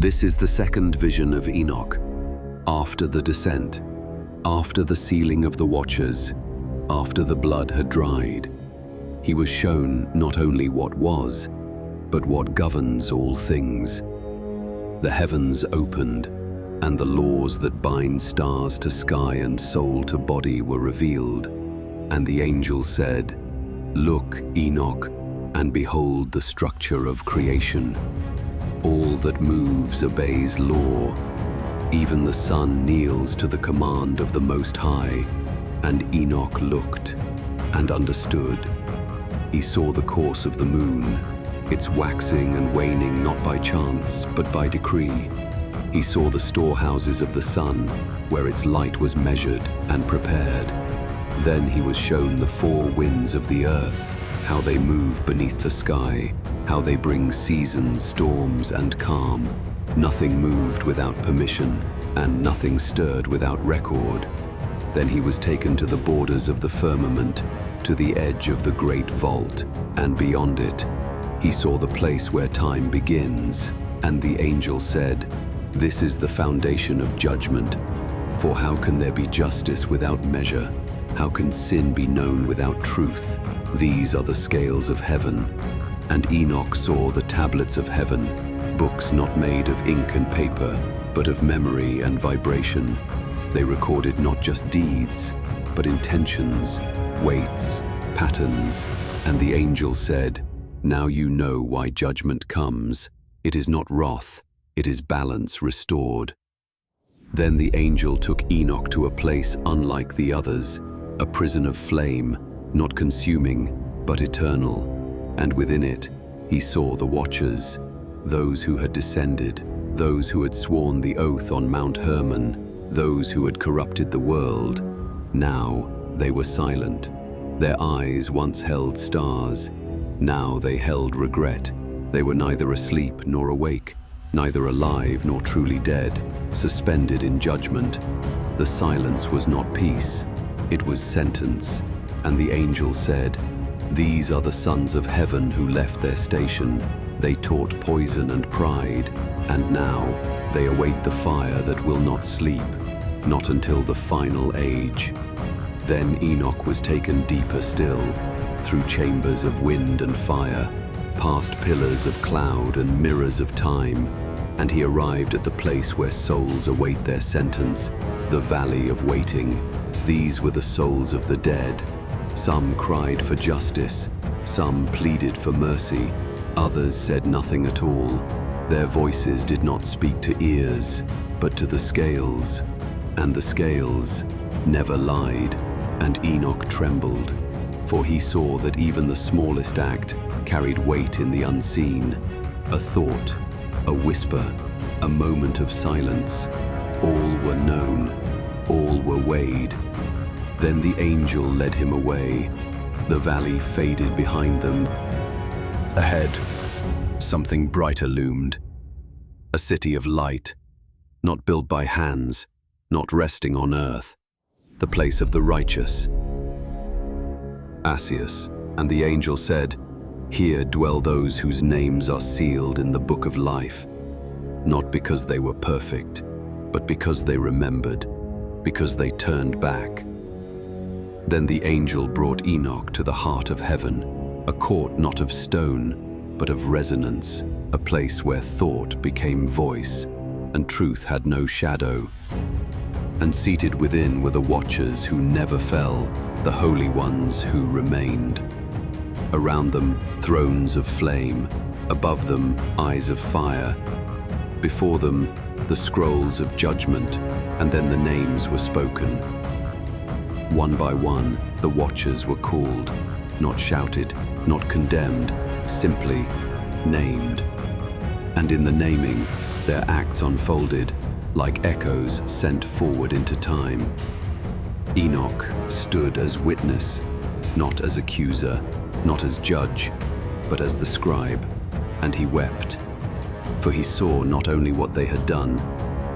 This is the second vision of Enoch, after the descent, after the sealing of the watchers, after the blood had dried. He was shown not only what was, but what governs all things. The heavens opened, and the laws that bind stars to sky and soul to body were revealed. And the angel said, "Look, Enoch, and behold the structure of creation. All that moves obeys law. Even the sun kneels to the command of the Most High." And Enoch looked and understood. He saw the course of the moon, its waxing and waning not by chance, but by decree. He saw the storehouses of the sun, where its light was measured and prepared. Then he was shown the four winds of the earth, how they move beneath the sky, how they bring seasons, storms, and calm. Nothing moved without permission, and nothing stirred without record. Then he was taken to the borders of the firmament, to the edge of the great vault, and beyond it, he saw the place where time begins. And the angel said, "This is the foundation of judgment. For how can there be justice without measure? How can sin be known without truth? These are the scales of heaven." And Enoch saw the tablets of heaven, books not made of ink and paper, but of memory and vibration. They recorded not just deeds, but intentions, weights, patterns. And the angel said, "Now you know why judgment comes. It is not wrath, it is balance restored." Then the angel took Enoch to a place unlike the others, a prison of flame, not consuming, but eternal. And within it, he saw the watchers, those who had descended, those who had sworn the oath on Mount Hermon, those who had corrupted the world. Now they were silent. Their eyes once held stars. Now they held regret. They were neither asleep nor awake, neither alive nor truly dead, suspended in judgment. The silence was not peace, it was sentence. And the angel said, "These are the sons of heaven who left their station. They taught poison and pride, and now they await the fire that will not sleep, not until the final age." Then Enoch was taken deeper still, through chambers of wind and fire, past pillars of cloud and mirrors of time, and he arrived at the place where souls await their sentence, the valley of waiting. These were the souls of the dead. Some cried for justice, some pleaded for mercy, others said nothing at all. Their voices did not speak to ears, but to the scales, and the scales never lied. And Enoch trembled, for he saw that even the smallest act carried weight in the unseen. A thought, a whisper, a moment of silence. All were known, all were weighed. Then the angel led him away. The valley faded behind them. Ahead, something brighter loomed. A city of light, not built by hands, not resting on earth. The place of the righteous. Asius, and the angel said, "Here dwell those whose names are sealed in the book of life, not because they were perfect, but because they remembered, because they turned back." Then the angel brought Enoch to the heart of heaven, a court not of stone, but of resonance, a place where thought became voice, and truth had no shadow. And seated within were the watchers who never fell, the holy ones who remained. Around them, thrones of flame, above them, eyes of fire. Before them, the scrolls of judgment, and then the names were spoken. One by one, the watchers were called, not shouted, not condemned, simply named. And in the naming, their acts unfolded, like echoes sent forward into time. Enoch stood as witness, not as accuser, not as judge, but as the scribe, and he wept, for he saw not only what they had done,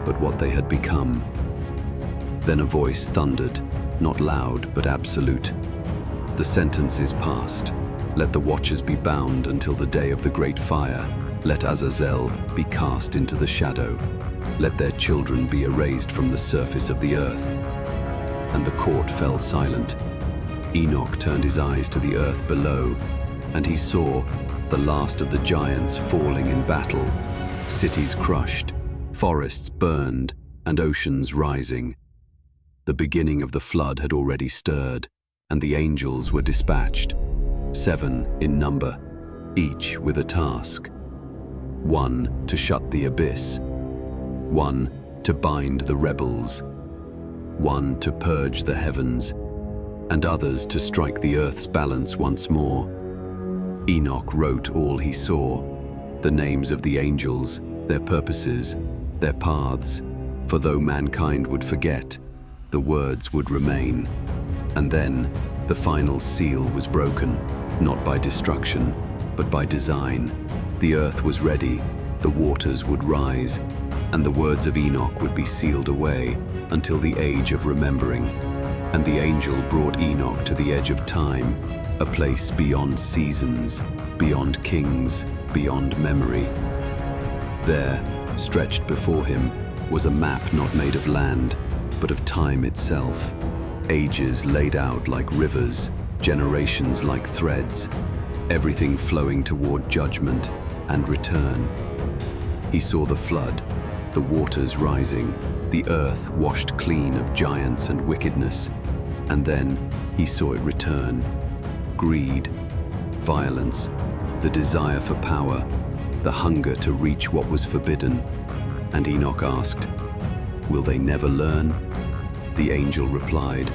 but what they had become. Then a voice thundered, not loud but absolute. "The sentence is passed. Let the watchers be bound until the day of the great fire. Let Azazel be cast into the shadow. Let their children be erased from the surface of the earth." And the court fell silent. Enoch turned his eyes to the earth below, and he saw the last of the giants falling in battle, cities crushed, forests burned, and oceans rising. The beginning of the flood had already stirred, and the angels were dispatched, 7 in number, each with a task. 1 to shut the abyss, 1 to bind the rebels, 1 to purge the heavens, and others to strike the earth's balance once more. Enoch wrote all he saw, the names of the angels, their purposes, their paths, for though mankind would forget, the words would remain. And then the final seal was broken, not by destruction, but by design. The earth was ready, the waters would rise, and the words of Enoch would be sealed away until the age of remembering. And the angel brought Enoch to the edge of time, a place beyond seasons, beyond kings, beyond memory. There, stretched before him, was a map not made of land, but of time itself. Ages laid out like rivers, generations like threads, everything flowing toward judgment and return. He saw the flood, the waters rising, the earth washed clean of giants and wickedness, and then he saw it return. Greed, violence, the desire for power, the hunger to reach what was forbidden. And Enoch asked, "Will they never learn?" The angel replied,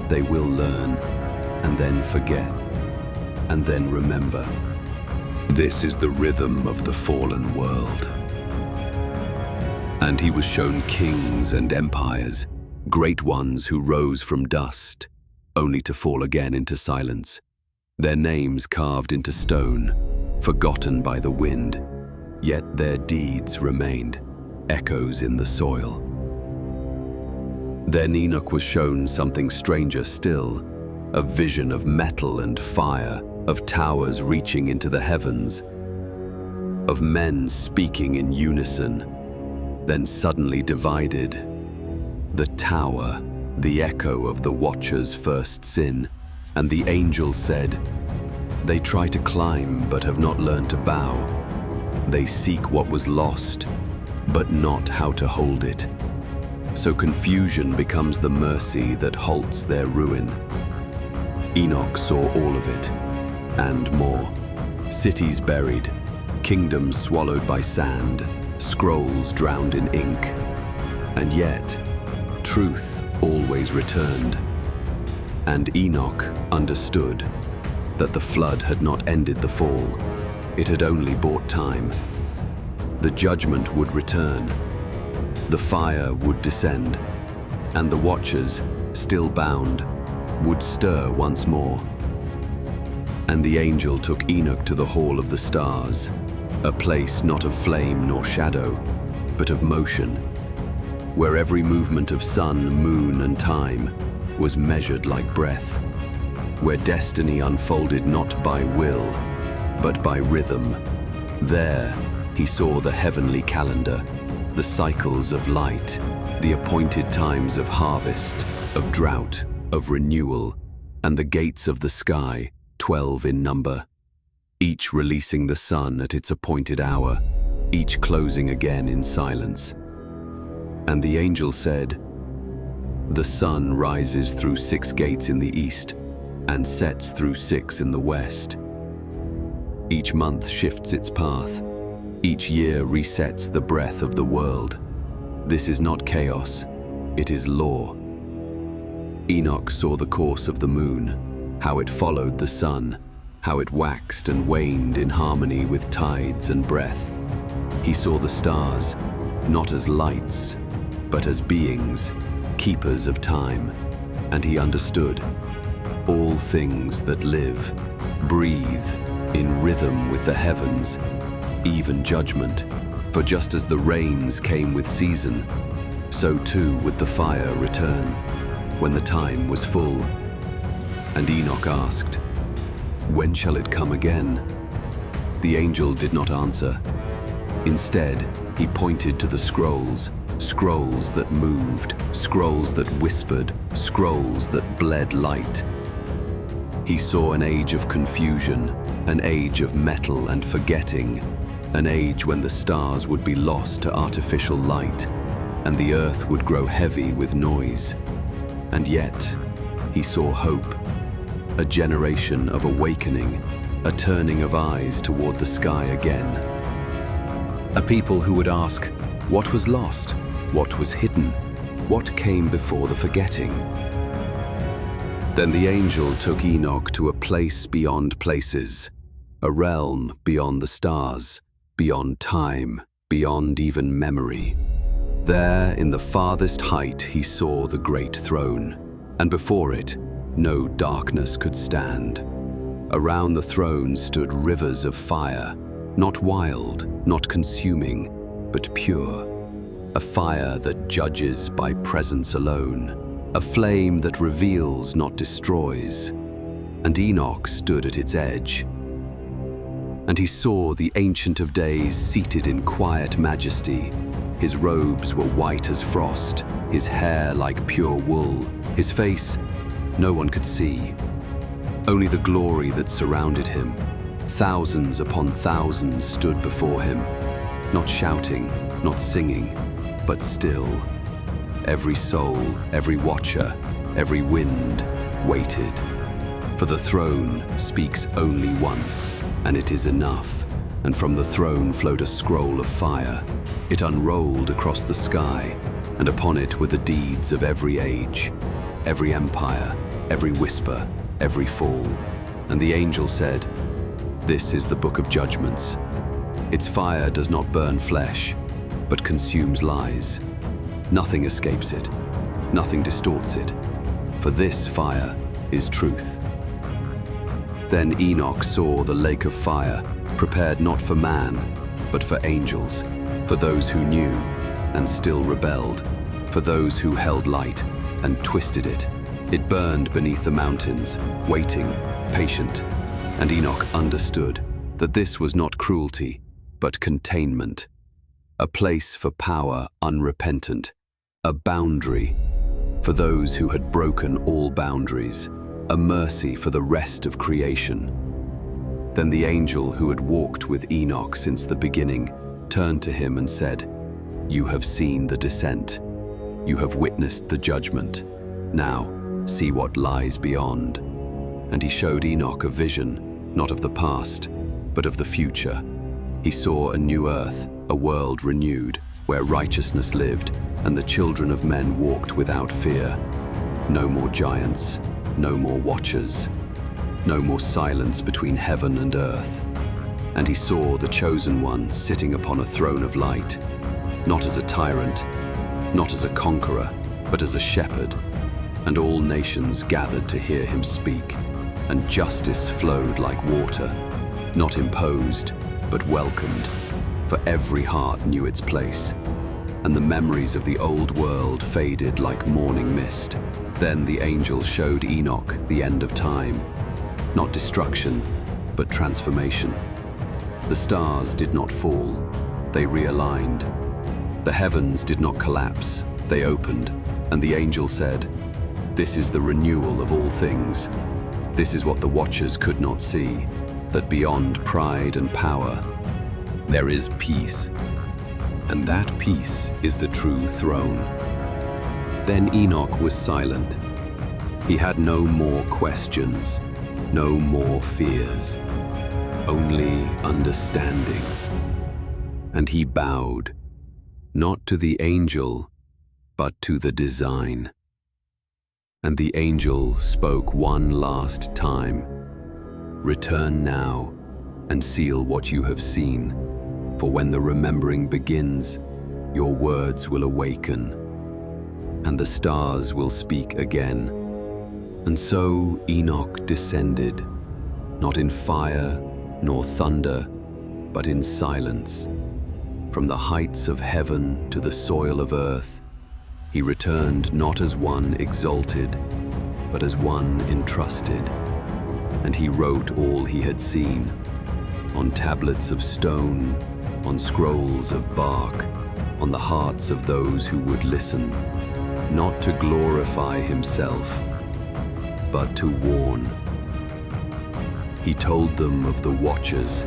"They will learn, and then forget, and then remember." This is the rhythm of the fallen world. And he was shown kings and empires, great ones who rose from dust, only to fall again into silence, their names carved into stone, forgotten by the wind, yet their deeds remained, echoes in the soil. Then Enoch was shown something stranger still, a vision of metal and fire, of towers reaching into the heavens, of men speaking in unison, then suddenly divided. The tower, the echo of the Watcher's first sin, and the angel said, "They try to climb but have not learned to bow. They seek what was lost, but not how to hold it. So confusion becomes the mercy that halts their ruin." Enoch saw all of it, and more. Cities buried, kingdoms swallowed by sand, scrolls drowned in ink. And yet, truth always returned. And Enoch understood that the flood had not ended the fall. It had only bought time. The judgment would return. The fire would descend, and the watchers, still bound, would stir once more. And the angel took Enoch to the hall of the stars, a place not of flame nor shadow, but of motion, where every movement of sun, moon, and time was measured like breath, where destiny unfolded not by will, but by rhythm. There he saw the heavenly calendar, the cycles of light, the appointed times of harvest, of drought, of renewal, and the gates of the sky, 12 in number, each releasing the sun at its appointed hour, each closing again in silence. And the angel said, "The sun rises through 6 gates in the east, and sets through 6 in the west. Each month shifts its path. Each year resets the breath of the world. This is not chaos, it is law." Enoch saw the course of the moon, how it followed the sun, how it waxed and waned in harmony with tides and breath. He saw the stars, not as lights, but as beings, keepers of time, and he understood. All things that live, breathe, in rhythm with the heavens, even judgment, for just as the rains came with season, so too would the fire return, when the time was full. And Enoch asked, "When shall it come again?" The angel did not answer. Instead, he pointed to the scrolls, scrolls that moved, scrolls that whispered, scrolls that bled light. He saw an age of confusion, an age of metal and forgetting, an age when the stars would be lost to artificial light, and the earth would grow heavy with noise. And yet, he saw hope, a generation of awakening, a turning of eyes toward the sky again. A people who would ask, what was lost? What was hidden? What came before the forgetting? Then the angel took Enoch to a place beyond places, a realm beyond the stars, beyond time, beyond even memory. There, in the farthest height, he saw the great throne, and before it, no darkness could stand. Around the throne stood rivers of fire, not wild, not consuming, but pure. A fire that judges by presence alone, a flame that reveals, not destroys. And Enoch stood at its edge. And he saw the Ancient of Days seated in quiet majesty. His robes were white as frost, his hair like pure wool, his face no one could see. Only the glory that surrounded him. Thousands upon thousands stood before him, not shouting, not singing, but still. Every soul, every watcher, every wind waited. For the throne speaks only once, and it is enough. And from the throne flowed a scroll of fire. It unrolled across the sky, and upon it were the deeds of every age, every empire, every whisper, every fall. And the angel said, "This is the book of judgments. Its fire does not burn flesh, but consumes lies. Nothing escapes it, nothing distorts it, for this fire is truth." Then Enoch saw the lake of fire, prepared not for man, but for angels, for those who knew and still rebelled, for those who held light and twisted it. It burned beneath the mountains, waiting, patient, and Enoch understood that this was not cruelty, but containment, a place for power unrepentant, a boundary for those who had broken all boundaries, a mercy for the rest of creation. Then the angel who had walked with Enoch since the beginning turned to him and said, "You have seen the descent. You have witnessed the judgment. Now, see what lies beyond." And he showed Enoch a vision, not of the past, but of the future. He saw a new earth, a world renewed, where righteousness lived, and the children of men walked without fear. No more giants, no more watchers, no more silence between heaven and earth. And he saw the chosen one sitting upon a throne of light, not as a tyrant, not as a conqueror, but as a shepherd. And all nations gathered to hear him speak, and justice flowed like water, not imposed, but welcomed, for every heart knew its place. And the memories of the old world faded like morning mist. Then the angel showed Enoch the end of time, not destruction, but transformation. The stars did not fall, they realigned. The heavens did not collapse, they opened, and the angel said, "This is the renewal of all things. This is what the watchers could not see, that beyond pride and power, there is peace. And that peace is the true throne." Then Enoch was silent. He had no more questions, no more fears, only understanding. And he bowed, not to the angel, but to the design. And the angel spoke one last time, "Return now and seal what you have seen, for when the remembering begins, your words will awaken, and the stars will speak again." And so Enoch descended, not in fire nor thunder, but in silence. From the heights of heaven to the soil of earth, he returned not as one exalted, but as one entrusted. And he wrote all he had seen on tablets of stone, on scrolls of bark, on the hearts of those who would listen, not to glorify himself, but to warn. He told them of the watchers,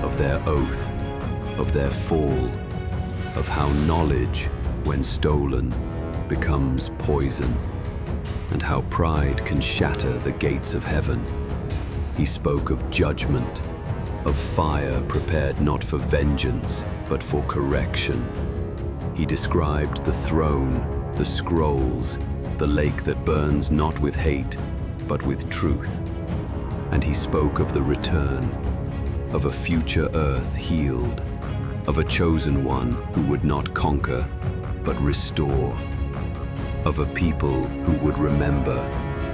of their oath, of their fall, of how knowledge, when stolen, becomes poison, and how pride can shatter the gates of heaven. He spoke of judgment, of fire prepared not for vengeance, but for correction. He described the throne, the scrolls, the lake that burns not with hate, but with truth. And he spoke of the return, of a future earth healed, of a chosen one who would not conquer, but restore, of a people who would remember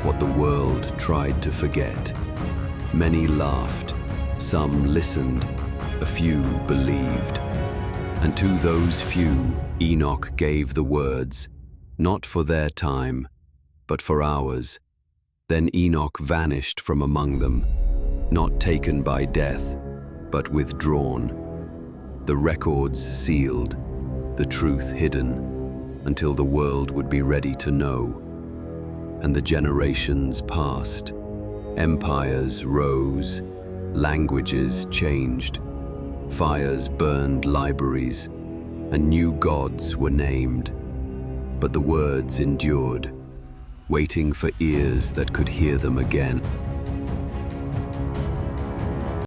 what the world tried to forget. Many laughed, some listened, a few believed. And to those few, Enoch gave the words, not for their time, but for ours. Then Enoch vanished from among them, not taken by death, but withdrawn. The records sealed, the truth hidden, until the world would be ready to know. And the generations passed, empires rose, languages changed, fires burned libraries, and new gods were named. But the words endured, waiting for ears that could hear them again.